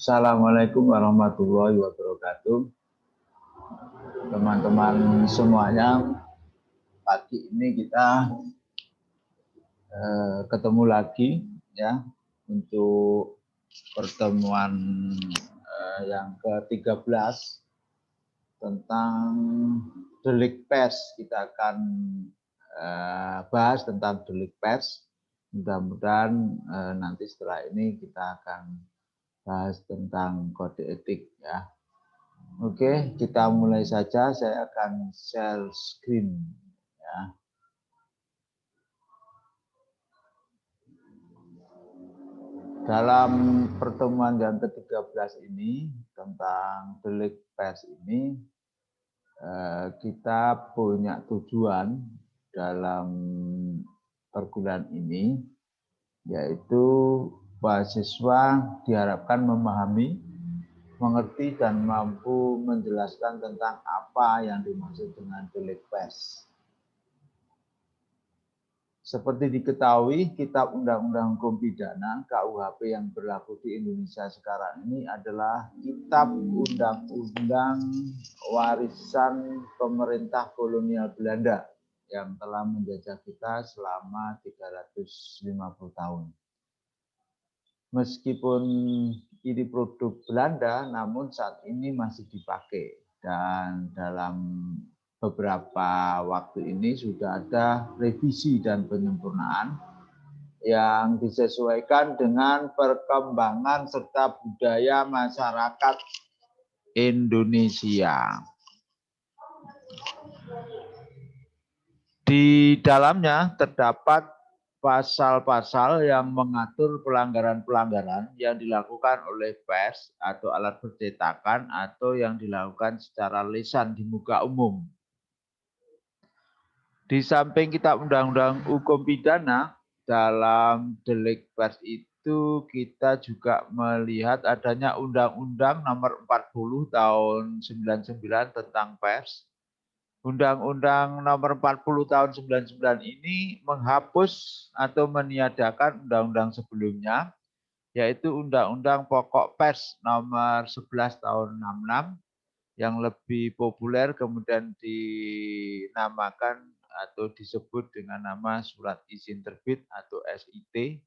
Assalamualaikum warahmatullahi wabarakatuh. Teman-teman semuanya, pagi ini kita ketemu lagi ya untuk pertemuan yang ke-13 tentang delik pers. Kita akan bahas tentang delik pers. Mudah-mudahan nanti setelah ini kita akan bahas tentang kode etik ya. Oke, kita mulai saja. Saya akan share screen ya. Dalam pertemuan yang ke-13 ini tentang delik pers ini, kita punya tujuan dalam perkuliahan ini, yaitu mahasiswa diharapkan memahami, mengerti, dan mampu menjelaskan tentang apa yang dimaksud dengan delik pers. Seperti diketahui, Kitab Undang-Undang Hukum Pidana (KUHP) yang berlaku di Indonesia sekarang ini adalah Kitab Undang-Undang warisan pemerintah kolonial Belanda yang telah menjajah kita selama 350 tahun. Meskipun ini produk Belanda, namun saat ini masih dipakai, dan dalam beberapa waktu ini sudah ada revisi dan penyempurnaan yang disesuaikan dengan perkembangan serta budaya masyarakat Indonesia. Di dalamnya terdapat pasal-pasal yang mengatur pelanggaran-pelanggaran yang dilakukan oleh pers atau alat percetakan atau yang dilakukan secara lisan di muka umum. Di samping Kitab Undang-Undang Hukum Pidana, dalam delik pers itu kita juga melihat adanya Undang-Undang Nomor 40 Tahun 99 tentang pers. Undang-Undang Nomor 40 Tahun 99 ini menghapus atau meniadakan undang-undang sebelumnya, yaitu Undang-Undang Pokok Pers Nomor 11 Tahun 66 yang lebih populer kemudian dinamakan atau disebut dengan nama Surat Izin Terbit atau SIT.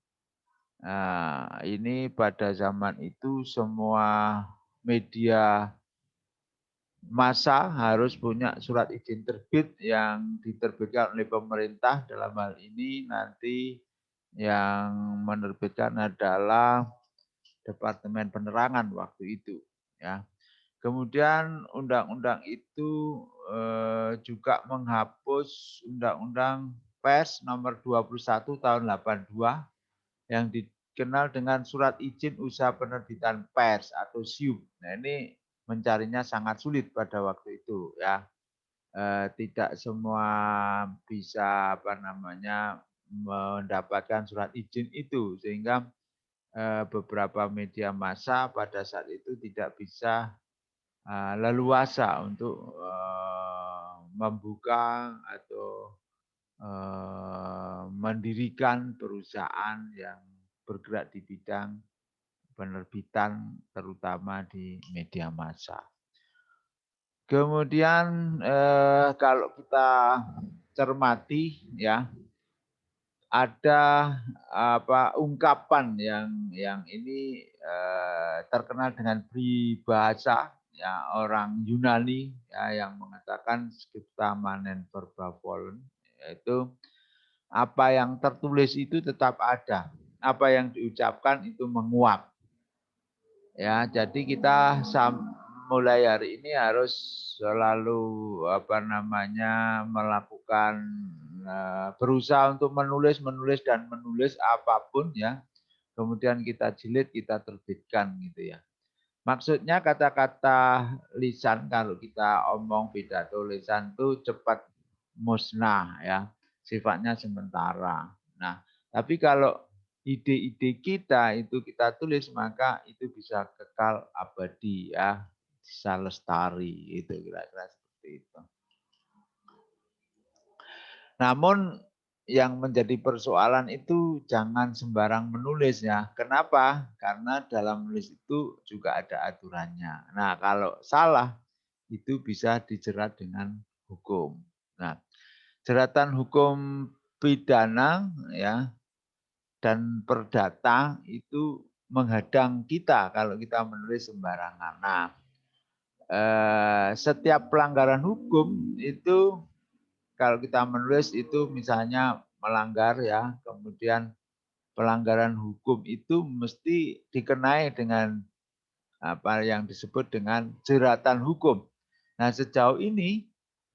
Nah, ini pada zaman itu semua media massa harus punya surat izin terbit yang diterbitkan oleh pemerintah. Dalam hal ini nanti yang menerbitkan adalah Departemen Penerangan waktu itu ya. Kemudian undang-undang itu juga menghapus Undang-Undang Pers Nomor 21 Tahun 82 yang dikenal dengan Surat Izin Usaha Penerbitan Pers atau SIUP. Nah, ini mencarinya sangat sulit pada waktu itu ya. Tidak semua bisa mendapatkan surat izin itu, sehingga beberapa media massa pada saat itu tidak bisa leluasa untuk membuka atau mendirikan perusahaan yang bergerak di bidang penerbitan, terutama di media massa. Kemudian kalau kita cermati ya, ada ungkapan yang ini terkenal dengan peribahasa ya orang Yunani ya yang mengatakan scripta manen verba volen, yaitu apa yang tertulis itu tetap ada, apa yang diucapkan itu menguap. Ya, jadi kita mulai hari ini harus selalu melakukan berusaha untuk menulis apapun ya. Kemudian kita jilid, kita terbitkan gitu ya. Maksudnya kata-kata lisan kalau kita omong pidato lisan itu cepat musnah ya, sifatnya sementara. Nah, tapi kalau ide-ide kita itu kita tulis maka itu bisa kekal abadi ya, bisa lestari itu kira-kira seperti itu. Namun yang menjadi persoalan itu jangan sembarang menulis ya. Kenapa? Karena dalam menulis itu juga ada aturannya. Nah, kalau salah itu bisa dijerat dengan hukum. Nah, jeratan hukum pidana ya dan perdata itu menghadang kita kalau kita menulis sembarangan. Nah, setiap pelanggaran hukum itu kalau kita menulis itu misalnya melanggar ya, kemudian pelanggaran hukum itu mesti dikenai dengan apa yang disebut dengan jeratan hukum. Nah, sejauh ini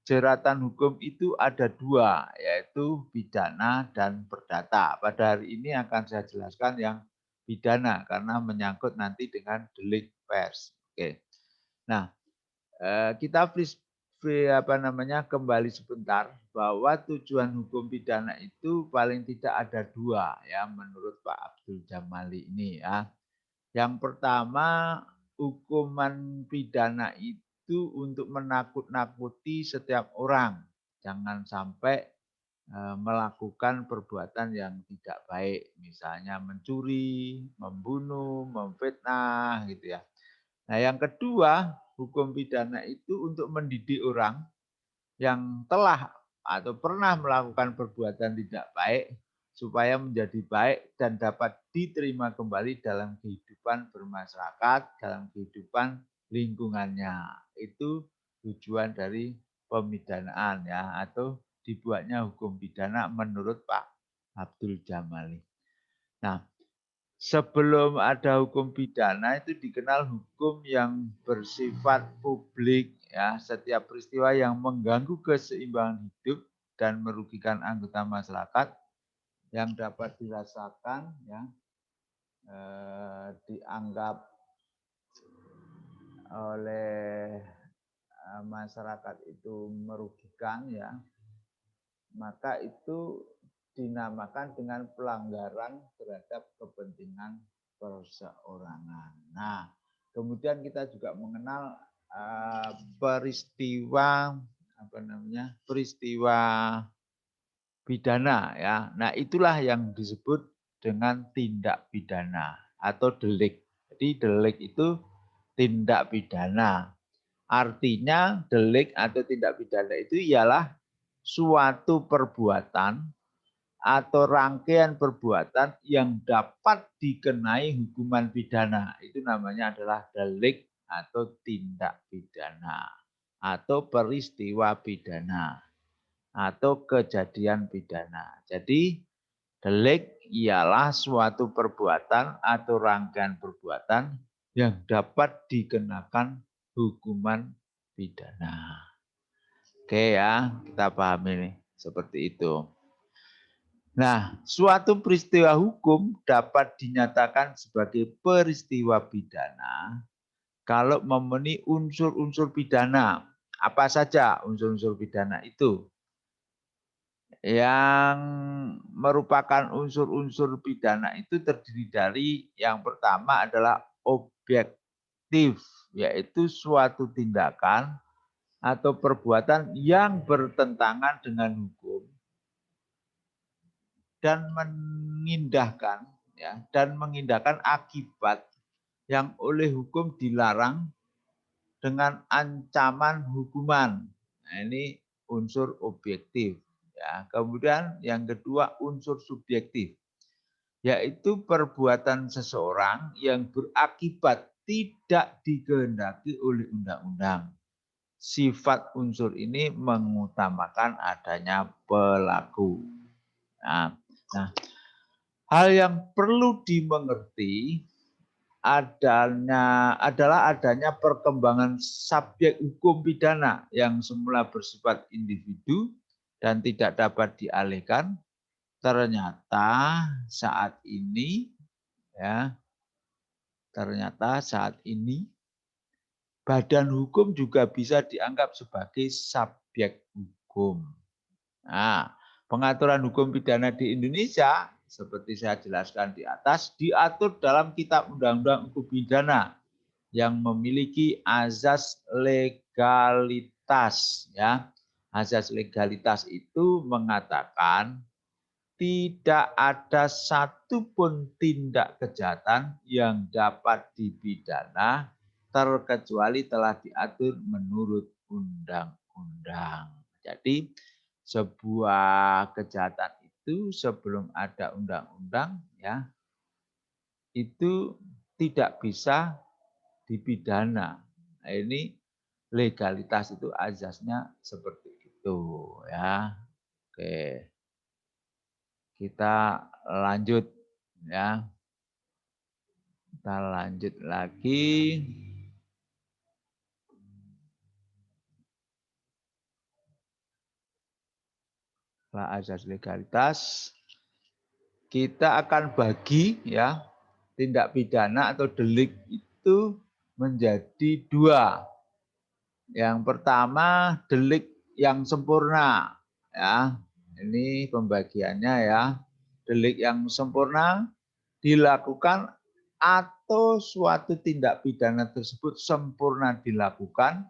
jeratan hukum itu ada dua, yaitu pidana dan perdata. Pada hari ini akan saya jelaskan yang pidana karena menyangkut nanti dengan delik pers. Oke. Nah, kita kembali sebentar bahwa tujuan hukum pidana itu paling tidak ada dua ya menurut Pak Abdul Jamali ini ya. Yang pertama, hukuman pidana itu untuk menakut-nakuti setiap orang. Jangan sampai melakukan perbuatan yang tidak baik, misalnya mencuri, membunuh, memfitnah gitu ya. Nah, yang kedua, hukum pidana itu untuk mendidik orang yang telah atau pernah melakukan perbuatan tidak baik supaya menjadi baik dan dapat diterima kembali dalam kehidupan bermasyarakat, dalam kehidupan lingkungannya. Itu tujuan dari pemidanaan ya atau dibuatnya hukum pidana menurut Pak Abdul Jamali. Nah, sebelum ada hukum pidana itu dikenal hukum yang bersifat publik ya, setiap peristiwa yang mengganggu keseimbangan hidup dan merugikan anggota masyarakat yang dapat dirasakan ya dianggap oleh masyarakat itu merugikan ya, maka itu dinamakan dengan pelanggaran terhadap kepentingan perseorangan. Nah, kemudian kita juga mengenal peristiwa peristiwa pidana ya. Nah, itulah yang disebut dengan tindak pidana atau delik. Jadi delik itu tindak pidana. Artinya delik atau tindak pidana itu ialah suatu perbuatan atau rangkaian perbuatan yang dapat dikenai hukuman pidana. Itu namanya adalah delik atau tindak pidana atau peristiwa pidana atau kejadian pidana. Jadi delik ialah suatu perbuatan atau rangkaian perbuatan yang dapat dikenakan hukuman pidana. Oke ya, kita pahami nih seperti itu. Nah, suatu peristiwa hukum dapat dinyatakan sebagai peristiwa pidana kalau memenuhi unsur-unsur pidana. Apa saja unsur-unsur pidana itu? Yang merupakan unsur-unsur pidana itu terdiri dari yang pertama adalah objektif, yaitu suatu tindakan atau perbuatan yang bertentangan dengan hukum dan mengindahkan akibat yang oleh hukum dilarang dengan ancaman hukuman. Nah, ini unsur objektif ya. Kemudian yang kedua unsur subjektif, yaitu perbuatan seseorang yang berakibat tidak dikehendaki oleh undang-undang. Sifat unsur ini mengutamakan adanya pelaku. Nah, hal yang perlu dimengerti adalah adanya perkembangan subjek hukum pidana yang semula bersifat individu dan tidak dapat dialihkan. Ternyata saat ini badan hukum juga bisa dianggap sebagai subjek hukum. Nah, pengaturan hukum pidana di Indonesia seperti saya jelaskan di atas diatur dalam Kitab Undang-Undang Hukum Pidana yang memiliki azas legalitas ya. Azas legalitas itu mengatakan tidak ada satupun tindak kejahatan yang dapat dipidana terkecuali telah diatur menurut undang-undang. Jadi sebuah kejahatan itu sebelum ada undang-undang ya itu tidak bisa dipidana. Nah, ini legalitas itu azasnya seperti itu ya. Oke. Kita lanjut ya. Kita lanjut lagi. Setelah azas legalitas, kita akan bagi ya tindak pidana atau delik itu menjadi dua. Yang pertama delik yang sempurna ya. Ini pembagiannya ya. Delik yang sempurna dilakukan atau suatu tindak pidana tersebut sempurna dilakukan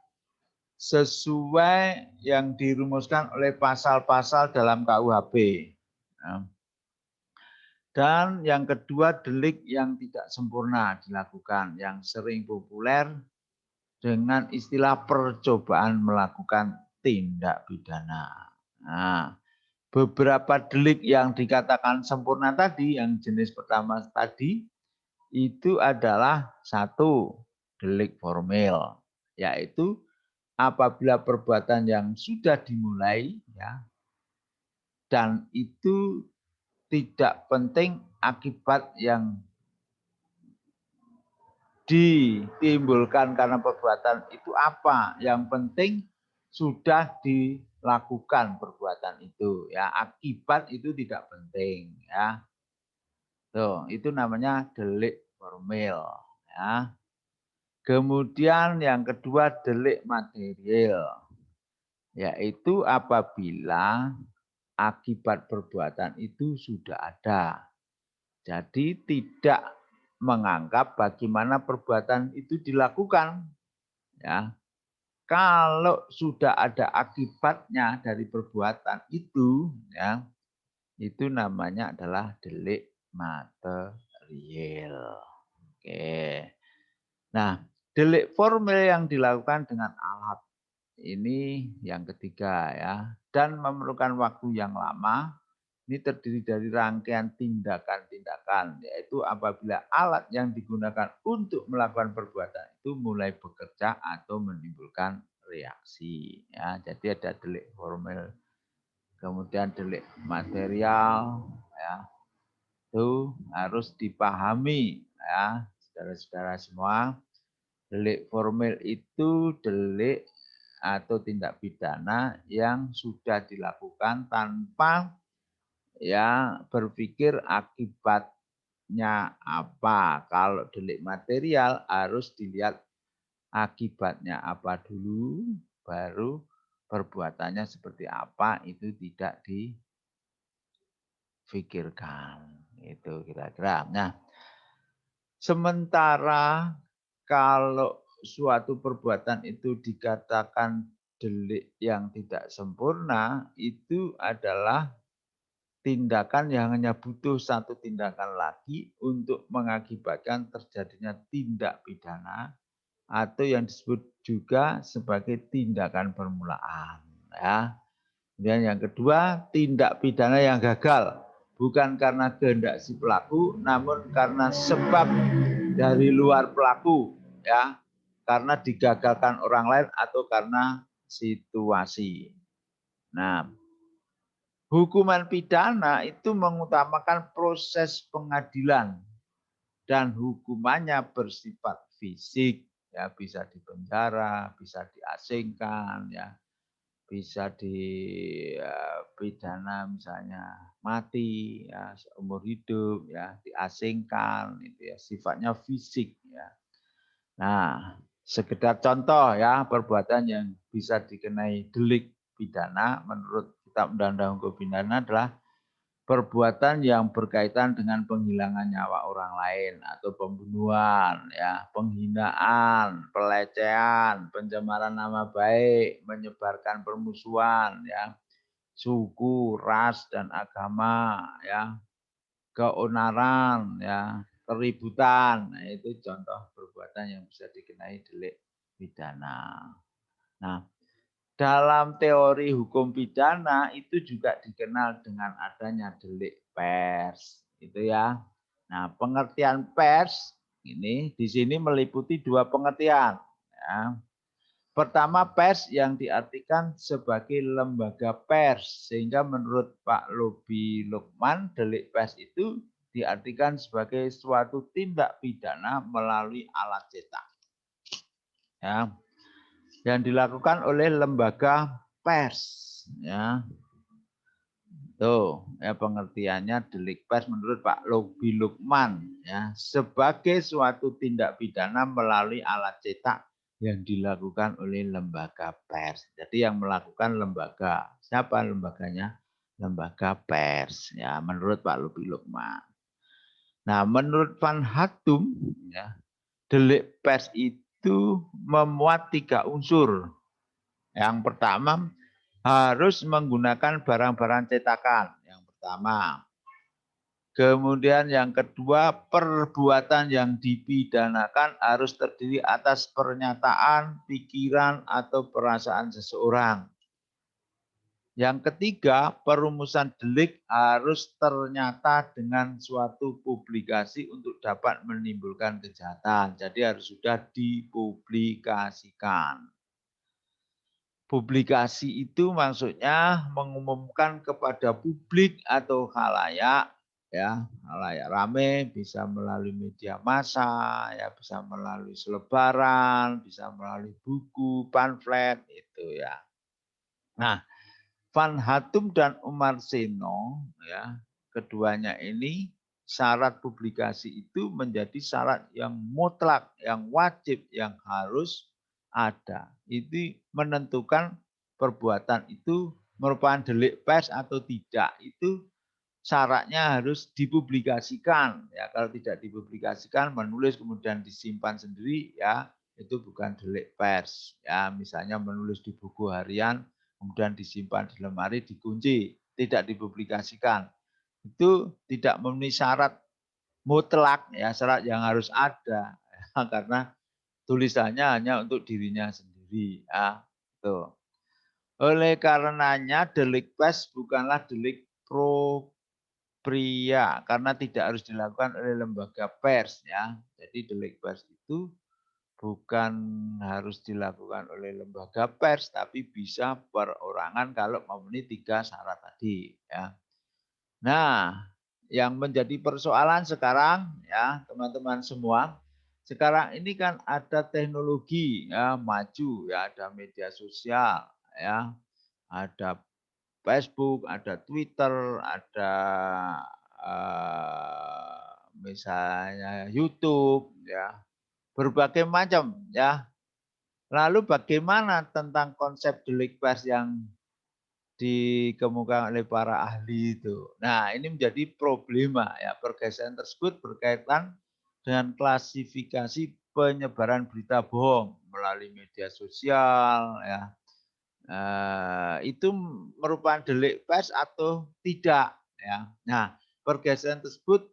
sesuai yang dirumuskan oleh pasal-pasal dalam KUHP. Nah, dan yang kedua delik yang tidak sempurna dilakukan, yang sering populer dengan istilah percobaan melakukan tindak pidana. Nah, beberapa delik yang dikatakan sempurna tadi, yang jenis pertama tadi, itu adalah satu, delik formil, yaitu apabila perbuatan yang sudah dimulai, ya, dan itu tidak penting akibat yang ditimbulkan karena perbuatan itu apa. Yang penting sudah dilakukan perbuatan itu ya. Akibat itu tidak penting ya. Tuh, itu namanya delik formil ya. Kemudian yang kedua delik material, yaitu apabila akibat perbuatan itu sudah ada. Jadi tidak menganggap bagaimana perbuatan itu dilakukan ya. Kalau sudah ada akibatnya dari perbuatan itu ya, itu namanya adalah delik material. Oke. Nah, delik formil yang dilakukan dengan alat ini yang ketiga ya, dan memerlukan waktu yang lama. Ini terdiri dari rangkaian tindakan-tindakan, yaitu apabila alat yang digunakan untuk melakukan perbuatan itu mulai bekerja atau menimbulkan reaksi. Ya, jadi ada delik formil, kemudian delik material, ya, itu harus dipahami, ya, saudara-saudara semua. Delik formil itu delik atau tindak pidana yang sudah dilakukan tanpa ya berpikir akibatnya apa. Kalau delik material harus dilihat akibatnya apa dulu, baru perbuatannya seperti apa itu tidak difikirkan. Itu kira-kira. Nah, sementara kalau suatu perbuatan itu dikatakan delik yang tidak sempurna, itu adalah tindakan yang hanya butuh satu tindakan lagi untuk mengakibatkan terjadinya tindak pidana atau yang disebut juga sebagai tindakan permulaan. Ya. Kemudian yang kedua, tindak pidana yang gagal bukan karena kehendak si pelaku, namun karena sebab dari luar pelaku, ya, karena digagalkan orang lain atau karena situasi. Nah, hukuman pidana itu mengutamakan proses pengadilan dan hukumannya bersifat fisik, ya bisa dipenjara, bisa diasingkan, ya bisa dipidana misalnya mati, ya seumur hidup, ya diasingkan, itu ya sifatnya fisik, ya. Nah, sekedar contoh ya perbuatan yang bisa dikenai delik pidana menurut Kitab Undang-Undang Hukum Pidana adalah perbuatan yang berkaitan dengan penghilangan nyawa orang lain atau pembunuhan, ya, penghinaan, pelecehan, pencemaran nama baik, menyebarkan permusuhan, ya, suku, ras dan agama, ya, keonaran, ya, keributan. Nah, itu contoh perbuatan yang bisa dikenai delik pidana. Nah, dalam teori hukum pidana itu juga dikenal dengan adanya delik pers, itu ya. Nah, pengertian pers ini di sini meliputi dua pengertian. Ya. Pertama, pers yang diartikan sebagai lembaga pers, sehingga menurut Pak Lobi Lukman, delik pers itu diartikan sebagai suatu tindak pidana melalui alat cetak. Ya, yang dilakukan oleh lembaga pers, ya. Tuh, ya pengertiannya delik pers menurut Pak Lobi Lukman, ya, sebagai suatu tindak pidana melalui alat cetak yang dilakukan oleh lembaga pers. Jadi yang melakukan lembaga, siapa lembaganya? Lembaga pers, ya, menurut Pak Lobi Lukman. Nah, menurut Van Hatum, ya, delik pers itu memuat 3 unsur. Yang pertama, harus menggunakan barang-barang cetakan. Yang pertama. Kemudian yang kedua, perbuatan yang dipidanakan harus terdiri atas pernyataan, pikiran, atau perasaan seseorang. Yang ketiga, perumusan delik harus ternyata dengan suatu publikasi untuk dapat menimbulkan kejahatan. Jadi harus sudah dipublikasikan. Publikasi itu maksudnya mengumumkan kepada publik atau khalayak, ya, khalayak rame, bisa melalui media massa, ya, bisa melalui selebaran, bisa melalui buku, pamflet, itu ya. Nah, Van Hatum dan Umar Seno, ya, keduanya ini syarat publikasi itu menjadi syarat yang mutlak, yang wajib, yang harus ada. Itu menentukan perbuatan itu merupakan delik pers atau tidak. Itu syaratnya harus dipublikasikan. Ya, kalau tidak dipublikasikan, menulis kemudian disimpan sendiri, ya, itu bukan delik pers. Ya, misalnya menulis di buku harian, kemudian disimpan di lemari, dikunci, tidak dipublikasikan. Itu tidak memenuhi syarat mutlak, ya, syarat yang harus ada, ya, karena tulisannya hanya untuk dirinya sendiri. Ya, tuh. Oleh karenanya delik pers bukanlah delik pria karena tidak harus dilakukan oleh lembaga pers, ya. Jadi delik pers itu bukan harus dilakukan oleh lembaga pers tapi bisa perorangan kalau memenuhi 3 syarat tadi, ya. Nah, yang menjadi persoalan sekarang, ya, teman-teman semua, sekarang ini kan ada teknologi, ya, maju, ya, ada media sosial, ya, ada Facebook, ada Twitter, ada misalnya YouTube, ya, berbagai macam, ya. Lalu bagaimana tentang konsep delik pers yang dikemukakan oleh para ahli itu? Nah, ini menjadi problema, ya. Pergeseran tersebut berkaitan dengan klasifikasi penyebaran berita bohong melalui media sosial, ya. Itu merupakan delik pers atau tidak, ya. Nah, pergeseran tersebut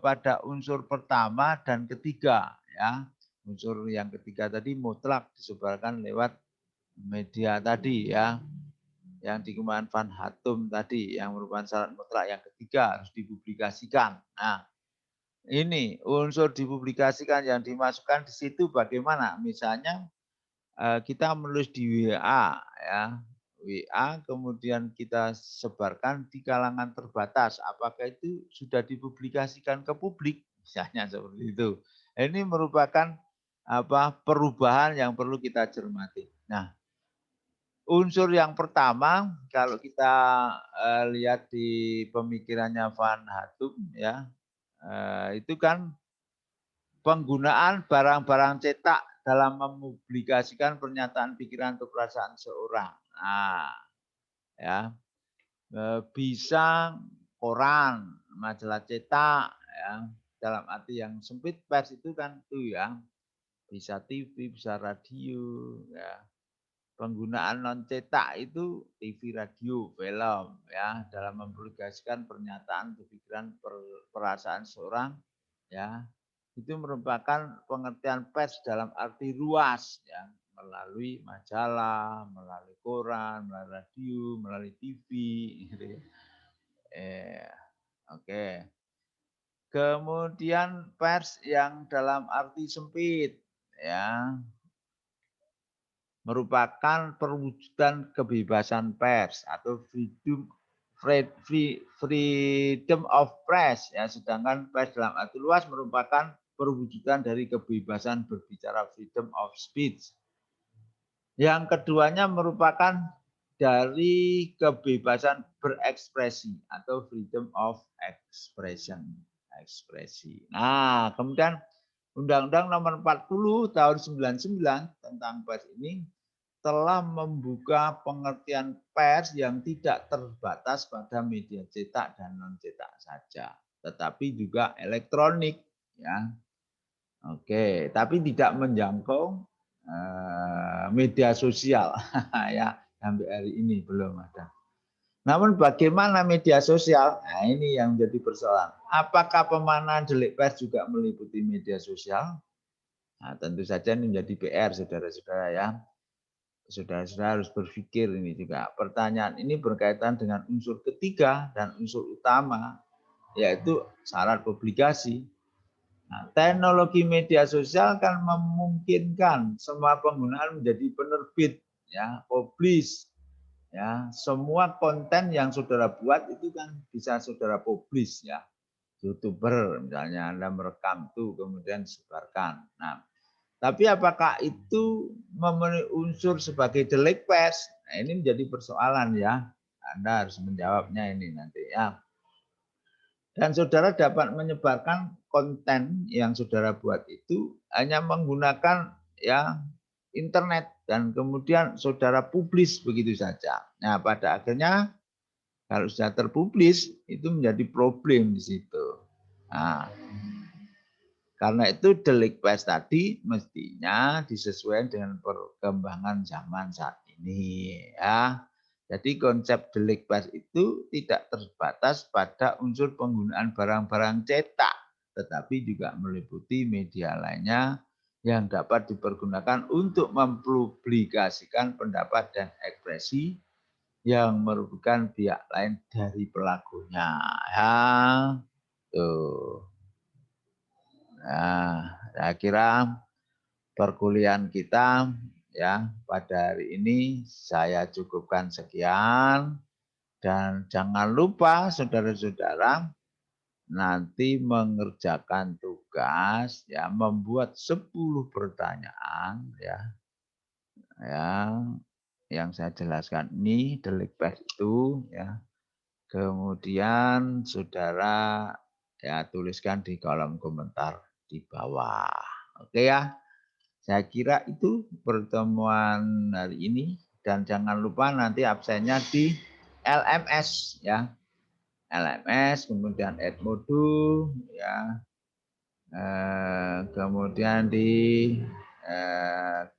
pada unsur pertama dan ketiga, ya. Unsur yang ketiga tadi mutlak disebarkan lewat media tadi, ya, yang dikemukakan Van Hatum tadi, yang merupakan syarat mutlak yang ketiga harus dipublikasikan. Nah, ini unsur dipublikasikan yang dimasukkan di situ bagaimana? Misalnya kita menulis di WA, ya, WA kemudian kita sebarkan di kalangan terbatas. Apakah itu sudah dipublikasikan ke publik? Misalnya seperti itu. Ini merupakan perubahan yang perlu kita cermati. Nah, unsur yang pertama kalau kita lihat di pemikirannya Van Hatum, ya, itu kan penggunaan barang-barang cetak dalam mempublikasikan pernyataan pikiran atau perasaan seorang. Nah, ya, bisa koran, majalah cetak, ya, dalam arti yang sempit pers itu kan itu, ya, bisa TV, bisa radio, ya, penggunaan non cetak itu TV, radio, film ya dalam mempublikasikan pernyataan, pikiran, perasaan seorang ya. Itu merupakan pengertian pers dalam arti luas ya, melalui majalah, melalui koran, melalui radio, melalui TV gitu ya. Oke. Kemudian pers yang dalam arti sempit ya, merupakan perwujudan kebebasan pers atau freedom of press ya, sedangkan pers dalam arti luas merupakan perwujudan dari kebebasan berbicara, freedom of speech. Yang keduanya merupakan dari kebebasan berekspresi atau freedom of expression, ekspresi. Nah, kemudian Undang-Undang Nomor 40 Tahun 99 tentang pers ini telah membuka pengertian pers yang tidak terbatas pada media cetak dan non cetak saja, tetapi juga elektronik ya. Oke, tapi tidak menjangkau media sosial ya, sampai hari ini belum ada. Namun bagaimana media sosial? Nah, ini yang menjadi persoalan. Apakah pemaknaan delik pers juga meliputi media sosial? Nah, tentu saja ini menjadi PR saudara-saudara ya. Saudara-saudara harus berpikir ini juga. Pertanyaan ini berkaitan dengan unsur ketiga dan unsur utama, yaitu syarat publikasi. Nah, teknologi media sosial kan memungkinkan semua penggunaan menjadi penerbit, ya, publish, ya. Semua konten yang saudara buat itu kan bisa saudara publish, ya. YouTuber misalnya Anda merekam tuh kemudian sebarkan. Nah, tapi apakah itu memenuhi unsur sebagai delik pers? Nah, ini menjadi persoalan ya. Anda harus menjawabnya ini nanti ya. Dan saudara dapat menyebarkan konten yang saudara buat itu hanya menggunakan ya internet dan kemudian saudara publis begitu saja. Nah, pada akhirnya kalau sudah terpublis itu menjadi problem di situ. Nah, karena itu delik pers tadi mestinya disesuaikan dengan perkembangan zaman saat ini ya. Jadi konsep delik pers itu tidak terbatas pada unsur penggunaan barang-barang cetak, tetapi juga meliputi media lainnya yang dapat dipergunakan untuk mempublikasikan pendapat dan ekspresi yang merugikan pihak lain dari pelakunya. Ya, tuh. Nah, saya kira perkuliahan kita ya pada hari ini saya cukupkan sekian dan jangan lupa saudara-saudara nanti mengerjakan tugas ya membuat 10 pertanyaan ya yang saya jelaskan ini delik pers itu ya. Kemudian saudara ya tuliskan di kolom komentar di bawah. Oke ya. Saya kira itu pertemuan hari ini dan jangan lupa nanti absennya di LMS ya. LMS kemudian add modul ya. Kemudian di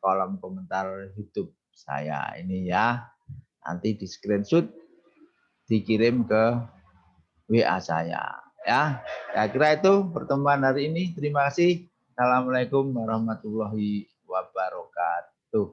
kolom komentar YouTube saya ini ya. Nanti di screenshot dikirim ke WA saya ya. Saya kira itu pertemuan hari ini. Terima kasih. Assalamualaikum warahmatullahi wabarakatuh.